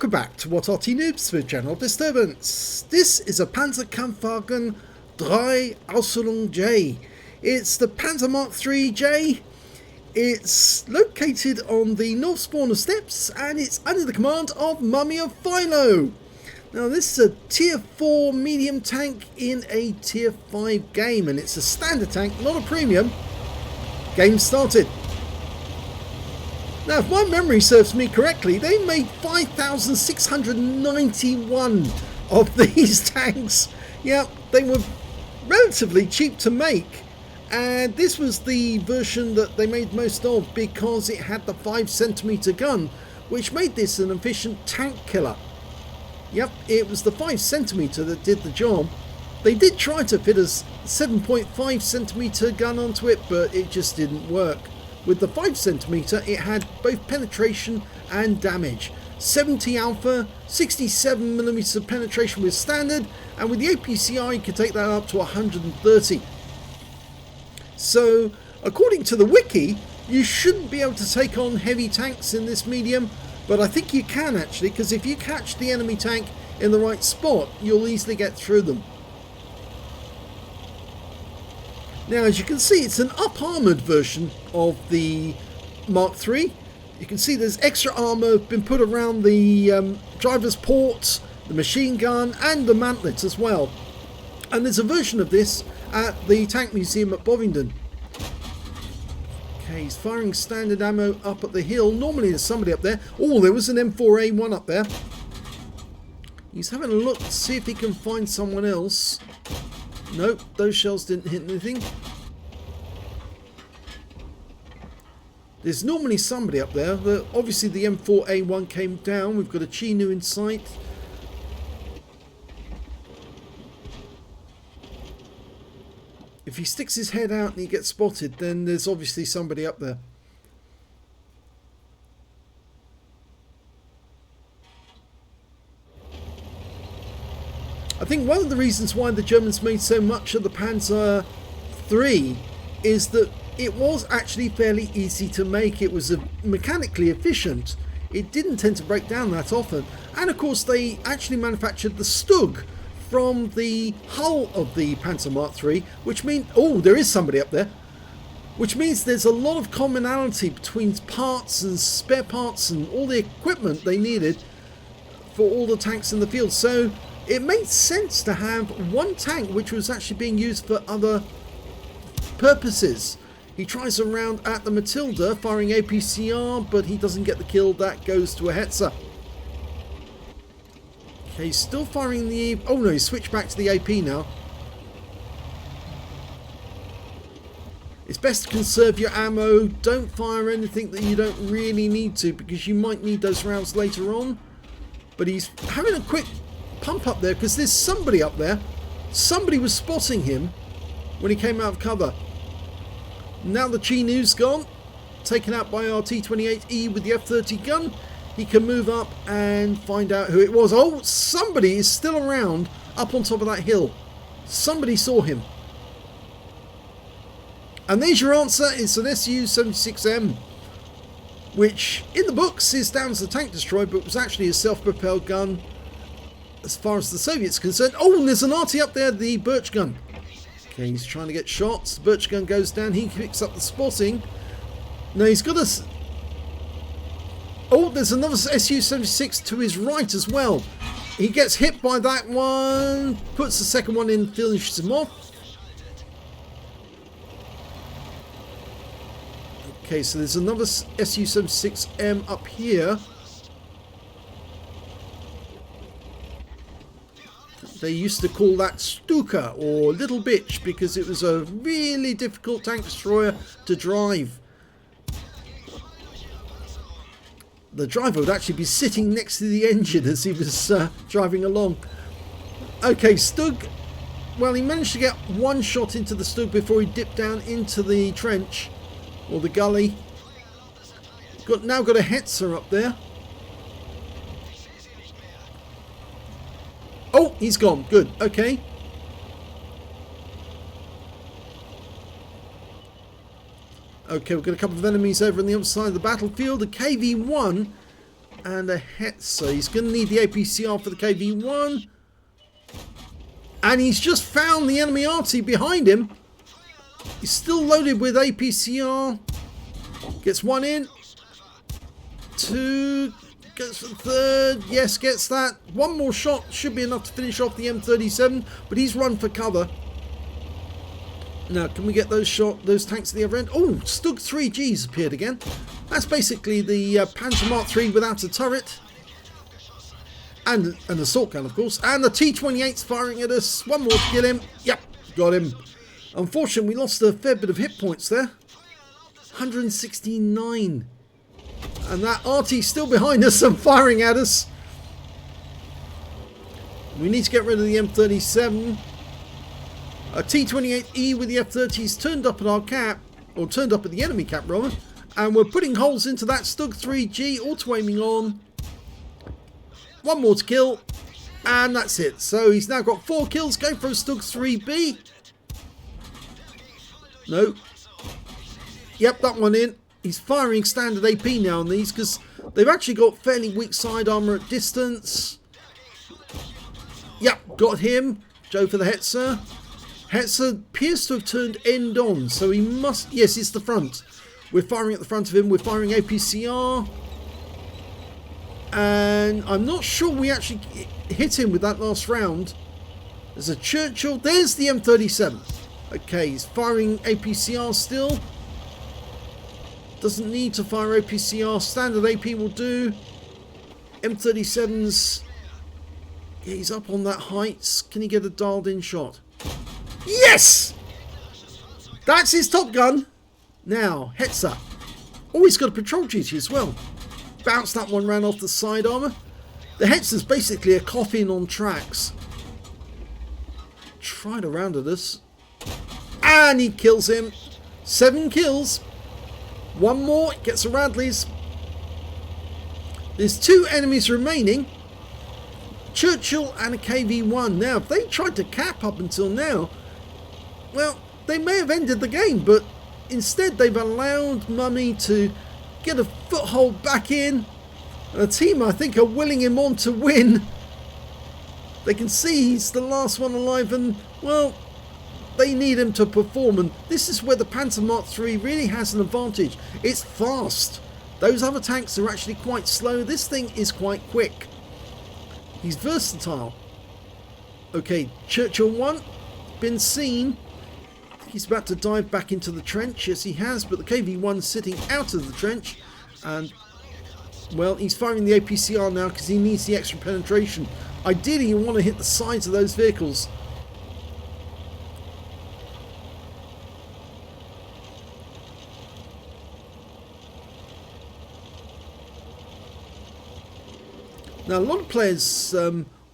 Welcome back to what Arty Noobs for General Disturbance. This is a Pz.Kpfw 3 Ausf J. It's the Panzer Mark III J. It's located on the north spawn of steps and it's under the command of Mummy of FILO. Now this is a tier 4 medium tank in a tier 5 game, and it's a standard tank, not a premium. Game started. Now, if my memory serves me correctly, they made 5,691 of these tanks. Yeah, they were relatively cheap to make, and this was the version that they made most of because it had the 5cm gun, which made this an efficient tank killer. Yep, it was the 5cm that did the job. They did try to fit a 7.5cm gun onto it, but it just didn't work. With the 5cm, it had both penetration and damage. 70 alpha, 67mm of penetration with standard, and with the APCI you could take that up to 130. So, according to the wiki, you shouldn't be able to take on heavy tanks in this medium, but I think you can actually, because if you catch the enemy tank in the right spot, you'll easily get through them. Now, as you can see, it's an up-armoured version of the Mark III. You can see there's extra armour been put around the driver's port, the machine gun, and the mantlets as well. And there's a version of this at the Tank Museum at Bovingdon. Okay, he's firing standard ammo up at the hill. Normally there's somebody up there. Oh, there was an M4A1 up there. He's having a look to see if he can find someone else. Nope, those shells didn't hit anything. There's normally somebody up there. Obviously the M4A1 came down. We've got a Chinu in sight. If he sticks his head out and he gets spotted, then there's obviously somebody up there. I think one of the reasons why the Germans made so much of the Panzer III is that it was actually fairly easy to make. It was mechanically efficient. It didn't tend to break down that often. And of course they actually manufactured the Stug from the hull of the Panzer Mark III, which means, oh, there is somebody up there, which means there's a lot of commonality between parts and spare parts and all the equipment they needed for all the tanks in the field. So it made sense to have one tank which was actually being used for other purposes. He tries a round at the Matilda, firing APCR, but he doesn't get the kill. That goes to a Hetzer. Okay, he's still firing the... Oh no, he's switched back to the AP now. It's best to conserve your ammo. Don't fire anything that you don't really need to, because you might need those rounds later on. But he's having a quick pump up there because there's somebody up there. Somebody was spotting him when he came out of cover. Now the Chinu's gone, taken out by our T-28E with the F-30 gun. He can move up and find out who it was. Oh, somebody is still around up on top of that hill. Somebody saw him. And there's your answer. It's an Su-76M, which in the books is down as a tank destroyer, but was actually a self-propelled gun as far as the Soviets are concerned. Oh, and there's an Arty up there, the Birch gun. Okay, he's trying to get shots. The Birch gun goes down. He picks up the spotting. No, he's got a... Oh, there's another Su-76 to his right as well. He gets hit by that one. Puts the second one in, finishes him off. Okay, so there's another Su-76M up here. They used to call that Stuka or Little Bitch because it was a really difficult tank destroyer to drive. The driver would actually be sitting next to the engine as he was driving along. Okay, Stug. Well, he managed to get one shot into the Stug before he dipped down into the trench or the gully. Now got a Hetzer up there. Oh, he's gone. Good. Okay. Okay, we've got a couple of enemies over on the other side of the battlefield. The KV-1 And a Hetzer. He's going to need the APCR for the KV1. And he's just found the enemy Arty behind him. He's still loaded with APCR. Gets one in. Two. Gets the third. Yes, gets that. One more shot should be enough to finish off the M37. But he's run for cover. Now, can we get those tanks at the other end? Oh, Stug 3Gs appeared again. That's basically the Panzer Mark III without a turret. And an assault gun, of course. And the T-28's firing at us. One more to kill him. Yep, got him. Unfortunately, we lost a fair bit of hit points there. 169. And that Arty's still behind us and firing at us. We need to get rid of the M37. A T-28E with the F-30s turned up at our cap, or turned up at the enemy cap rather, and we're putting holes into that Stug 3G, auto-aiming on. One more to kill, and that's it. So he's now got 4 kills, going for a Stug 3B. No. Yep, that one in. He's firing standard AP now on these, because they've actually got fairly weak side armour at distance. Yep, got him. Joe for the Hetzer. Hetzer appears to have turned end on, so he must... Yes, it's the front. We're firing at the front of him. We're firing APCR. And I'm not sure we actually hit him with that last round. There's a Churchill. There's the M37. Okay, he's firing APCR still. Doesn't need to fire APCR. Standard AP will do. M37's... Yeah, he's up on that height. Can he get a dialed in shot? Yes! That's his top gun. Now, Hetzer. Oh, he's got a patrol duty as well. Bounced that one round off the side armour. The Hetzer's basically a coffin on tracks. Tried around at us. And he kills him. 7 kills. One more. Gets a Radley's. There's 2 enemies remaining. Churchill and a KV1. Now, if they tried to cap up until now, well, they may have ended the game, but instead they've allowed Mummy to get a foothold back in. And the team, I think, are willing him on to win. They can see he's the last one alive, and, well, they need him to perform. And this is where the Panzer Mark III really has an advantage. It's fast. Those other tanks are actually quite slow. This thing is quite quick. He's versatile. Okay, Churchill 1, been seen. He's about to dive back into the trench. Yes, he has, but the KV1's sitting out of the trench. And, well, he's firing the APCR now because he needs the extra penetration. Ideally, you want to hit the sides of those vehicles. Now, a lot of players,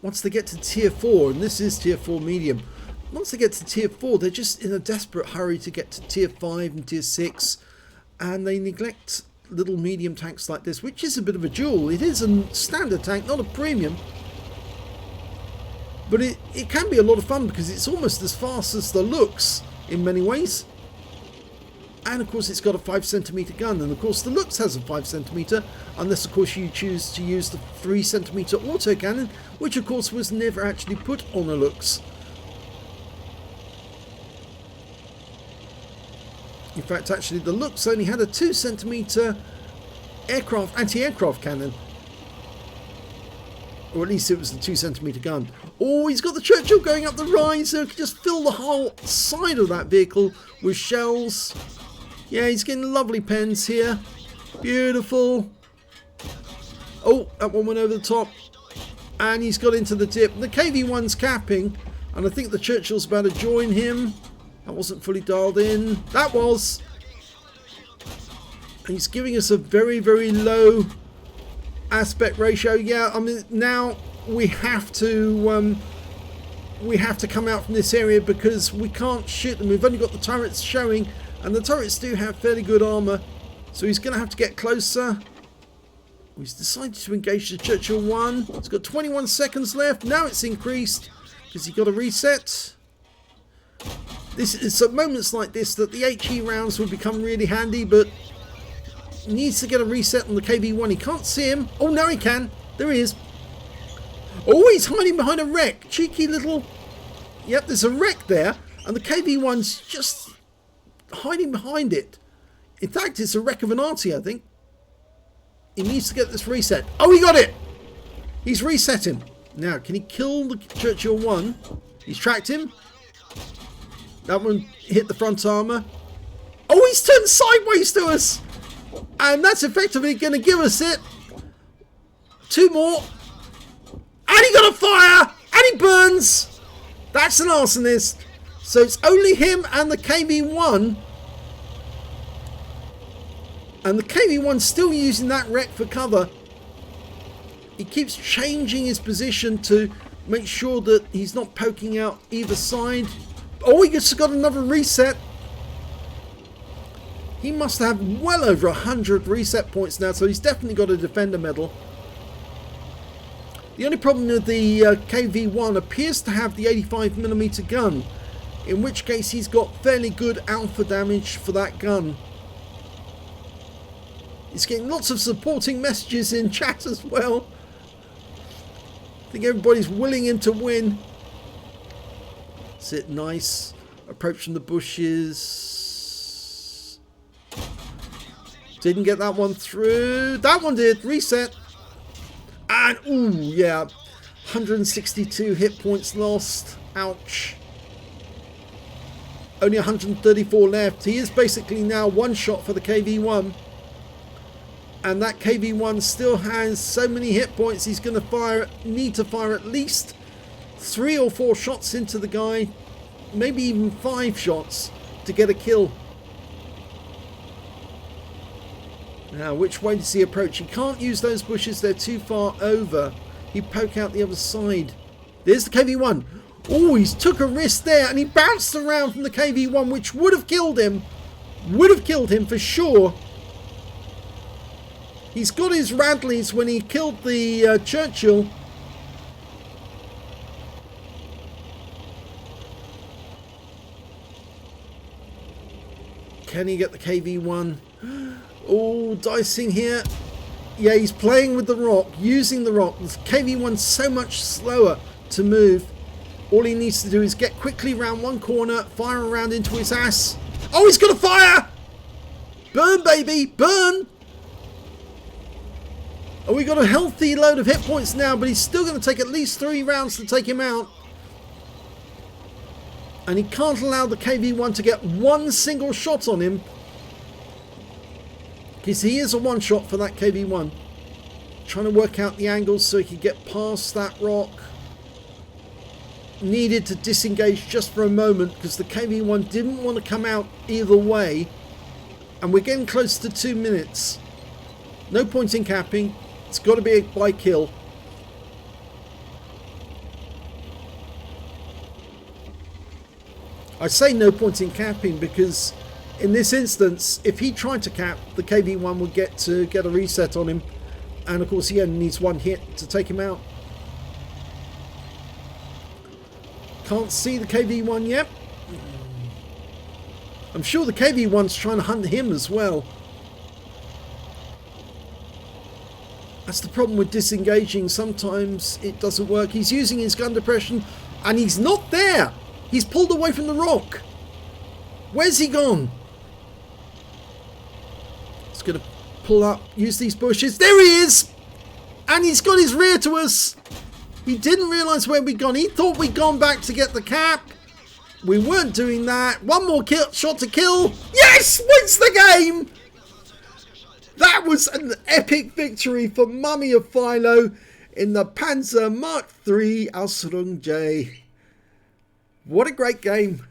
once they get to tier 4, and this is tier 4 medium, once they get to tier 4, they're just in a desperate hurry to get to tier 5 and tier 6, and they neglect little medium tanks like this, which is a bit of a jewel. It is a standard tank, not a premium, but it can be a lot of fun because it's almost as fast as the looks in many ways. And of course it's got a 5cm gun, and of course the Lux has a 5cm, unless of course you choose to use the 3cm autocannon, which of course was never actually put on a Lux. In fact, actually the Lux only had a 2cm anti-aircraft cannon, or at least it was the 2cm gun. Oh, he's got the Churchill going up the rise, so he can just fill the whole side of that vehicle with shells. Yeah, he's getting lovely pens here. Beautiful. Oh, that one went over the top. And he's got into the dip. The KV1's capping. And I think the Churchill's about to join him. That wasn't fully dialed in. That was. And he's giving us a very, very low aspect ratio. Yeah, I mean, now we have to come out from this area because we can't shoot them. We've only got the turrets showing. And the turrets do have fairly good armour, so he's going to have to get closer. He's decided to engage the Churchill 1. It's got 21 seconds left. Now it's increased because he got a reset. This is at moments like this that the HE rounds will become really handy, but Needs to get a reset on the KV-1. He can't see him. Oh, now he can. There he is. Oh, he's hiding behind a wreck. Cheeky little... Yep, there's a wreck there. And the KV-1's just hiding behind it. In fact, it's a wreck of an Arty, I think. He needs to get this reset. Oh, he got it! He's reset him. Now, can he kill the Churchill 1? He's tracked him. That one hit the front armour. Oh, he's turned sideways to us! And that's effectively going to give us it. 2 more. And he got a fire! And he burns! That's an arsonist. So it's only him and the KV-1. And the KV-1's still using that wreck for cover. He keeps changing his position to make sure that he's not poking out either side. Oh, he just got another reset. He must have well over 100 reset points now, so he's definitely got a defender medal. The only problem with the KV-1 appears to have the 85mm gun, in which case he's got fairly good alpha damage for that gun. He's getting lots of supporting messages in chat as well. I think everybody's willing him to win. Sit nice. Approach from the bushes. Didn't get that one through. That one did. Reset. And, ooh, yeah. 162 hit points lost. Ouch. Only 134 left. He is basically now one shot for the KV-1. And that KV-1 still has so many hit points, he's going to need to fire at least 3 or 4 shots into the guy. Maybe even 5 shots to get a kill. Now, which way does he approach? He can't use those bushes, they're too far over. He'd poke out the other side. There's the KV-1. Oh, he's took a risk there, and he bounced around from the KV-1, which would have killed him. Would have killed him for sure. He's got his Radleys when he killed the Churchill. Can he get the KV-1? Oh, dicing here. Yeah, he's playing with the rock, using the rock. The KV-1's so much slower to move. All he needs to do is get quickly round one corner, fire around into his ass. Oh, he's got a fire! Burn, baby, burn! Oh, we got a healthy load of hit points now, but he's still going to take at least 3 rounds to take him out. And he can't allow the KV-1 to get one single shot on him, because he is a one shot for that KV-1. Trying to work out the angles so he can get past that rock. Needed to disengage just for a moment because the KV-1 didn't want to come out either way. And we're getting close to 2 minutes. No point in capping. It's got to be by kill. I say no point in capping because in this instance, if he tried to cap, the KV-1 would get a reset on him. And of course he only needs 1 hit to take him out. Can't see the KV-1 yet. I'm sure the KV-1's trying to hunt him as well. That's the problem with disengaging. Sometimes it doesn't work. He's using his gun depression and he's not there. He's pulled away from the rock. Where's he gone? He's going to pull up, use these bushes. There he is! And he's got his rear to us. He didn't realise where we'd gone. He thought we'd gone back to get the cap. We weren't doing that. One more shot to kill. Yes! Wins the game! That was an epic victory for Mummy of FILO in the Panzer Mark III Ausf J. What a great game.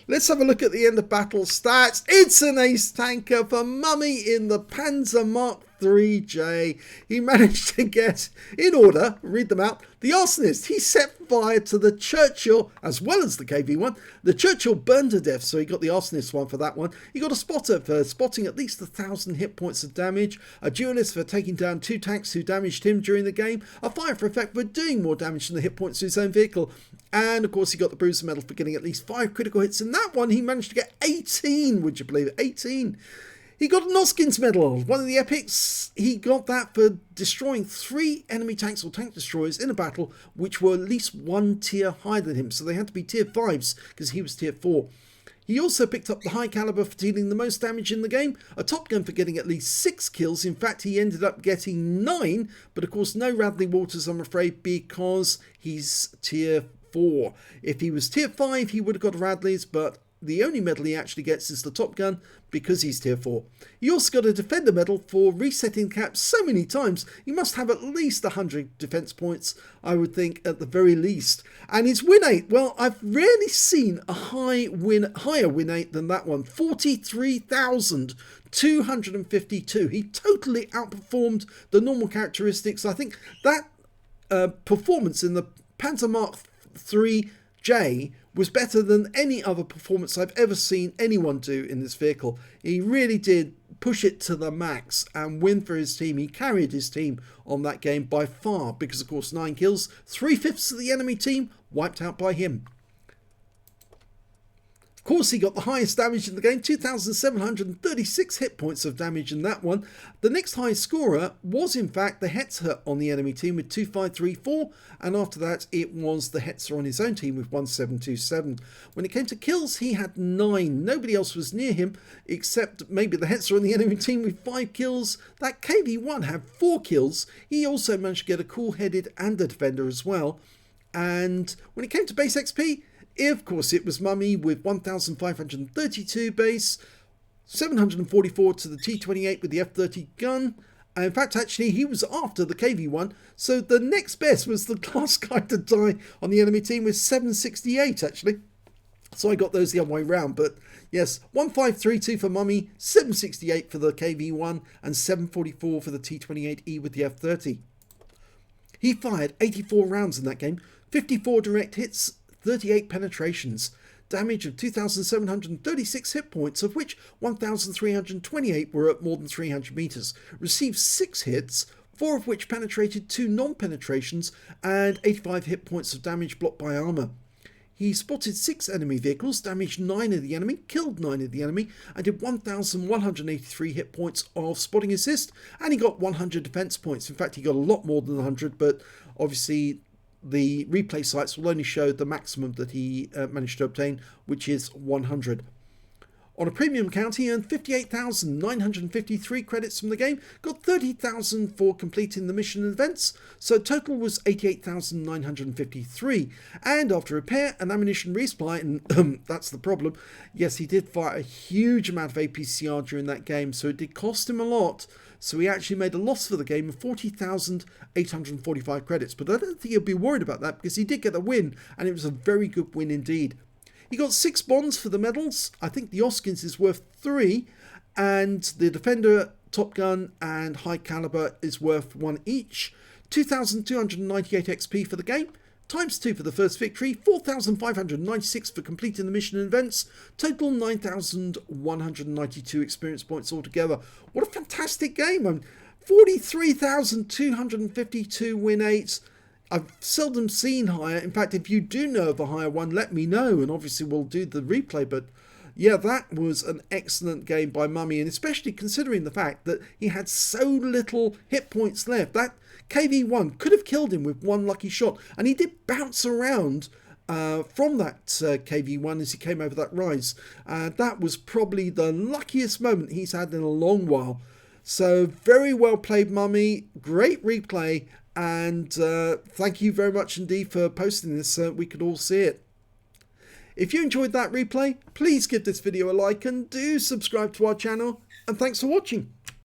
Let's have a look at the end of battle stats. It's an ace tanker for Mummy in the Panzer Mark III J. He managed to get, in order, read them out, the arsonist. He set fire to the Churchill as well as the KV-1. The Churchill burned to death, so he got the arsonist one for that one. He got a spotter for spotting at least 1,000 hit points of damage. A duelist for taking down 2 tanks who damaged him during the game. A fire for effect for doing more damage than the hit points to his own vehicle. And of course he got the Bruiser medal for getting at least 5 critical hits. In that one he managed to get 18, would you believe it? 18. He got an Oskin's medal, one of the epics. He got that for destroying 3 enemy tanks or tank destroyers in a battle which were at least 1 tier higher than him. So they had to be tier 5s because he was tier 4. He also picked up the high caliber for dealing the most damage in the game, a Top Gun for getting at least 6 kills. In fact, he ended up getting 9, but of course no Radley Walters, I'm afraid, because he's tier 4. If he was tier 5, he would have got Radleys, but the only medal he actually gets is the Top Gun because he's tier 4. He also got a Defender medal for resetting caps so many times. He must have at least 100 defense points, I would think, at the very least. And his win rate, well, I've rarely seen a higher win rate than that one. 43,252. He totally outperformed the normal characteristics. I think that performance in the Panzer Mark III-J was better than any other performance I've ever seen anyone do in this vehicle. He really did push it to the max and win for his team. He carried his team on that game by far because, of course, 9 kills, 3/5 of the enemy team wiped out by him. Of course, he got the highest damage in the game, 2,736 hit points of damage in that one. The next highest scorer was, in fact, the Hetzer on the enemy team with 2,534, and after that, it was the Hetzer on his own team with 1,727. When it came to kills, he had 9. Nobody else was near him, except maybe the Hetzer on the enemy team with 5 kills. That KV-1 had 4 kills. He also managed to get a cool-headed and a defender as well. And when it came to base XP, of course, it was Mummy with 1,532 base, 744 to the T28 with the F30 gun. And in fact, actually, he was after the KV-1. So the next best was the last guy to die on the enemy team with 768, actually. So I got those the other way round. But yes, 1,532 for Mummy, 768 for the KV-1, and 744 for the T28E with the F30. He fired 84 rounds in that game, 54 direct hits, 38 penetrations, damage of 2,736 hit points, of which 1,328 were at more than 300 meters. Received 6 hits, 4 of which penetrated, 2 non-penetrations, and 85 hit points of damage blocked by armor. He spotted 6 enemy vehicles, damaged 9 of the enemy, killed 9 of the enemy, and did 1,183 hit points of spotting assist, and he got 100 defense points. In fact, he got a lot more than 100, but obviously the replay sites will only show the maximum that he managed to obtain, which is 100. On a premium count, he earned 58,953 credits from the game, got 30,000 for completing the mission and events, so total was 88,953. And after repair and ammunition resupply, and that's the problem, yes, he did fire a huge amount of APCR during that game, so it did cost him a lot. So he actually made a loss for the game of 40,845 credits. But I don't think he'll be worried about that because he did get a win, and it was a very good win indeed. He got 6 bonds for the medals. I think the Oskins is worth 3, and the Defender, Top Gun, and High Caliber is worth 1 each. 2,298 XP for the game, times 2 for the first victory, 4,596 for completing the mission and events, total 9,192 experience points altogether. What a fantastic game! 43,252 win rates. I've seldom seen higher. In fact, if you do know of a higher one, let me know, and obviously we'll do the replay. But yeah, that was an excellent game by Mummy, and especially considering the fact that he had so little hit points left. That KV-1 could have killed him with 1 lucky shot, and he did bounce around from that KV-1 as he came over that rise. That was probably the luckiest moment he's had in a long while. So very well played, Mummy. Great replay, and thank you very much indeed for posting this so we could all see it. If you enjoyed that replay, please give this video a like and do subscribe to our channel, and thanks for watching.